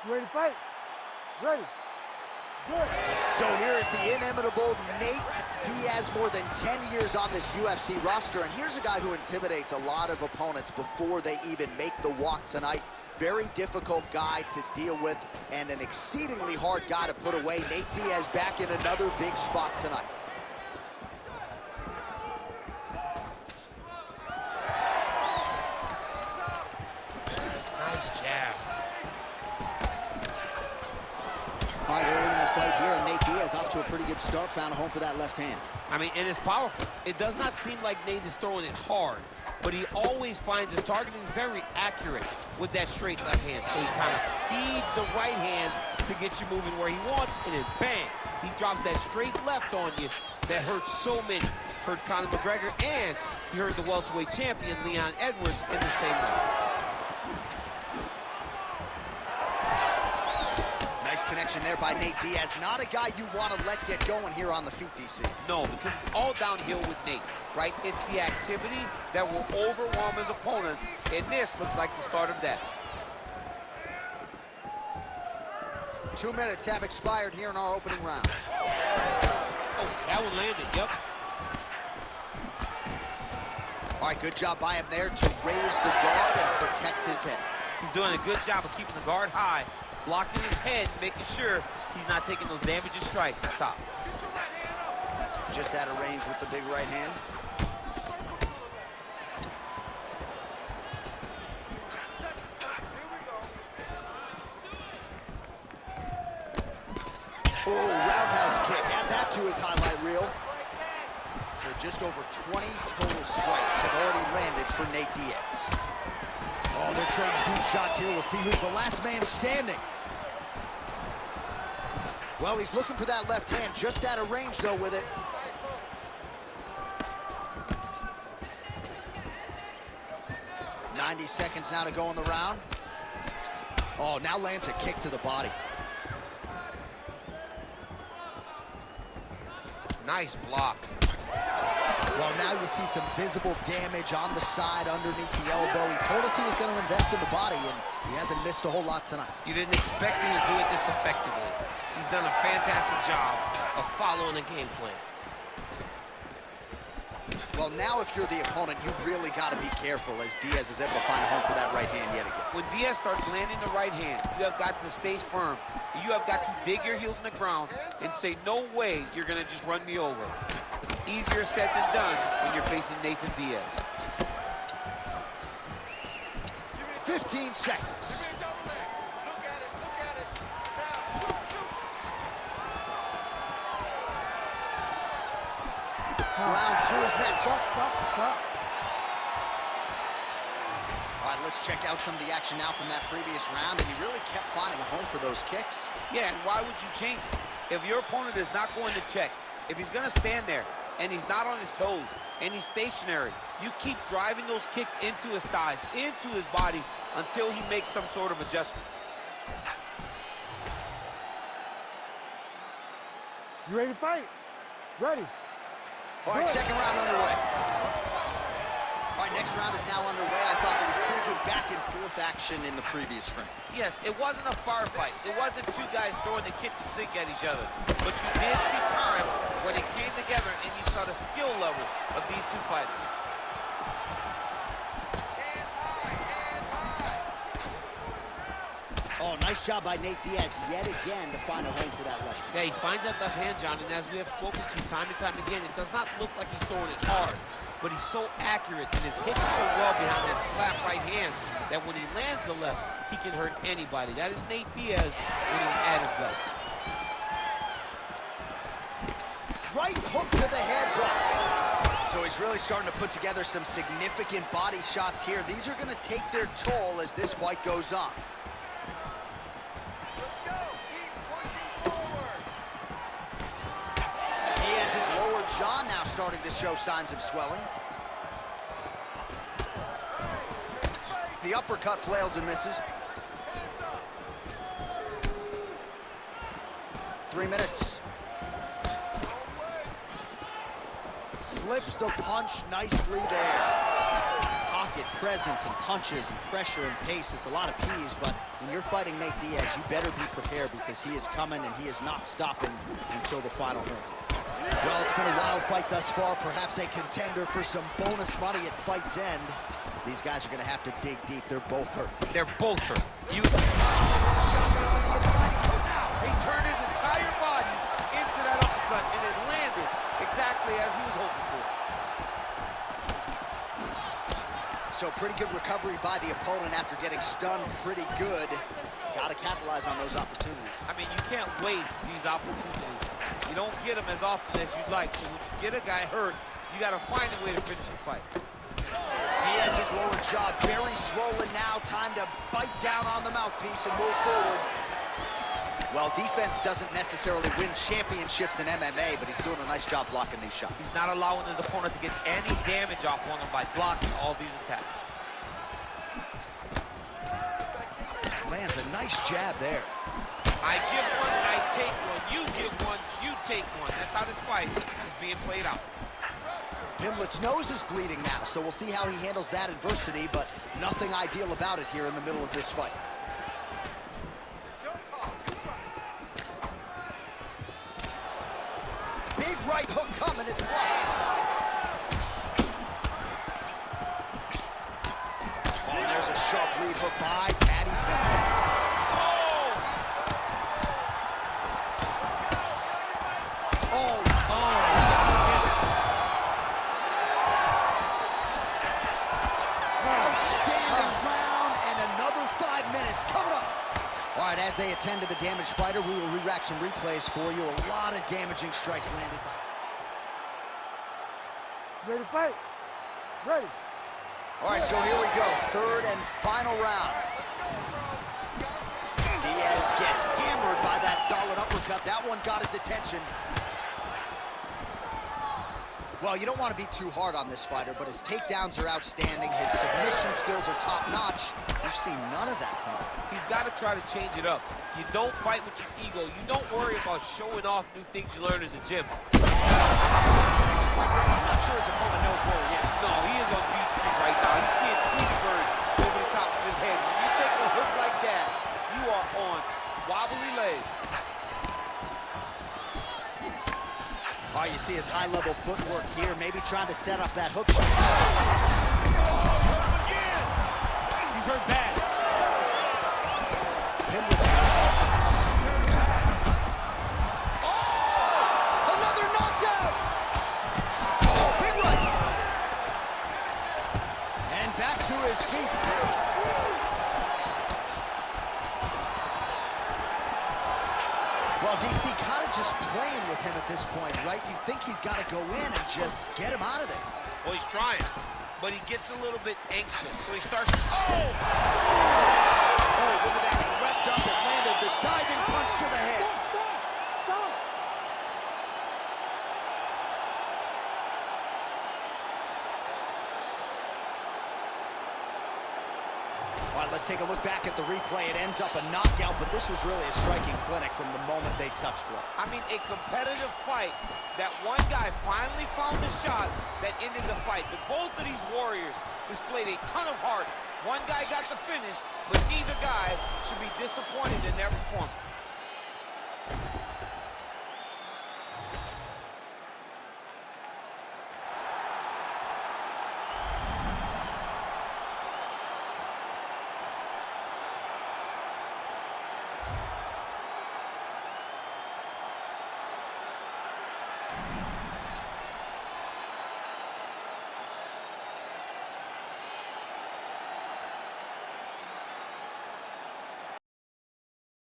You ready to fight? Ready. Good. So here is the inimitable Nate Diaz, more than 10 years on this UFC roster. And here's a guy who intimidates a lot of opponents before they even make the walk tonight. Very difficult guy to deal with and an exceedingly hard guy to put away. Nate Diaz back in another big spot tonight. Nice jab. All right, early in the fight here, and Nate Diaz off to a pretty good start, found a home for that left hand. I mean, and it's powerful. It does not seem like Nate is throwing it hard, but he always finds his targeting is very accurate with that straight left hand. So he kind of feeds the right hand to get you moving where he wants, and then bang, he drops that straight left on you that hurts so many. Hurt Conor McGregor, and he hurt the welterweight champion, Leon Edwards, in the same way. Connection there by Nate Diaz. Not a guy you want to let get going here on the feet, DC. No, because it's all downhill with Nate, right? It's the activity that will overwhelm his opponents, and this looks like the start of that. 2 minutes have expired here in our opening round. Oh, that one landed, yep. All right, good job by him there to raise the guard and protect his head. He's doing a good job of keeping the guard high, blocking his head, making sure he's not taking those damaging strikes up top. Just out of range with the big right hand. Oh, roundhouse kick. Add that to his highlight reel. So just over 20 total strikes have already landed for Nate Diaz. Oh, they're trading huge shots here. We'll see who's the last man standing. Well, he's looking for that left hand, just out of range, though, with it. "90 seconds now to go in the round. Oh, now lands a kick to the body. Nice block. Well, now you see some visible damage on the side underneath the elbow. He told us he was going to invest in the body, and he hasn't missed a whole lot tonight. You didn't expect him to do it this effectively. He's done a fantastic job of following the game plan. Well, now if you're the opponent, you really got to be careful as Diaz is able to find a home for that right hand yet again. When Diaz starts landing the right hand, you have got to stay firm. You have got to dig your heels in the ground and say, no way you're going to just run me over. Easier said than done when you're facing Nathan Diaz. 15 seconds. Round two is next. All right, let's check out some of the action now from that previous round, and he really kept finding a home for those kicks. Yeah, and why would you change it? If your opponent is not going to check, if he's going to stand there and he's not on his toes and he's stationary, you keep driving those kicks into his thighs, into his body, until he makes some sort of adjustment. You ready to fight? Ready. All right, second round underway. All right, next round is now underway. I thought there was pretty good back and forth action in the previous frame. Yes, it wasn't a firefight. It wasn't two guys throwing the kitchen sink at each other. But you did see times where they came together and you saw the skill level of these two fighters. Oh, nice job by Nate Diaz yet again to find a home for that left hand. Yeah, he finds that left hand, John, and as we have spoken to time and time again, it does not look like he's throwing it hard, but he's so accurate and is hitting so well behind that slap right hand that when he lands the left, he can hurt anybody. That is Nate Diaz when he's at his best. Right hook to the head block. So he's really starting to put together some significant body shots here. These are going to take their toll as this fight goes on. Jaw now starting to show signs of swelling. The uppercut flails and misses. 3 minutes. Slips the punch nicely there. Pocket get presence and punches and pressure and pace. It's a lot of P's, but when you're fighting Nate Diaz, you better be prepared because he is coming and he is not stopping until the final minute. Well, it's been a wild fight thus far, perhaps a contender for some bonus money at fight's end. Ththese guys are going to have to dig deep. They're both hurt. They're both hurt. He turned his entire body into that uppercut, and it landed exactly as he was hoping for. So pretty good recovery by the opponent after getting stunned pretty good. Got to capitalize on those opportunities. I mean, you can't waste these opportunities. You don't get them as often as you'd like. So when you get a guy hurt, you got to find a way to finish the fight. Diaz's lower jaw very swollen now. Time to bite down on the mouthpiece and move forward. Well, defense doesn't necessarily win championships in MMA, but he's doing a nice job blocking these shots. He's not allowing his opponent to get any damage off on him by blocking all these attacks. Lands a nice jab there. I give one, I take one. You give one, you take one. That's how this fight is being played out. Pimlet's nose is bleeding now, so we'll see how he handles that adversity, but nothing ideal about it here in the middle of this fight. Big right hook coming, it's blocked. Oh, and there's a sharp lead hook by Paddy Pimlet. As they attend to the damaged fighter, we will re-rack some replays for you. A lot of damaging strikes landed. Ready to fight? Ready. All right, so here we go. Third and final round. Diaz gets hammered by that solid uppercut. That one got his attention. Well, you don't want to be too hard on this fighter, but his takedowns are outstanding. His submission skills are top-notch. We've seen none of that tonight. He's got to try to change it up. You don't fight with your ego. You don't worry about showing off new things you learned in the gym. I'm not sure his opponent knows where he is. No, he is on Beach Street right now. He's seeing Tweety birds over the top of his head. When you take a hook like that, you are on wobbly legs. Oh, you see his high-level footwork here, maybe trying to set up that hook shot. He's hurt bad. Oh! Another knockdown! Oh, big right! And back to his feet. Well, DC kind of just playing with him at this point, right? You think he's got to go in and just get him out of there. Well, he's trying, but he gets a little bit anxious, so he starts. Oh! Oh, look at that. He leapt up and landed the diving punch to the head. Stop! All right, let's take a look back at the replay. It ends up a knockout, but this was really a striking clinic from the moment they touched blood. I mean, a competitive fight that one guy finally found the shot that ended the fight. But both of these warriors displayed a ton of heart. One guy got the finish, but neither guy should be disappointed in their performance.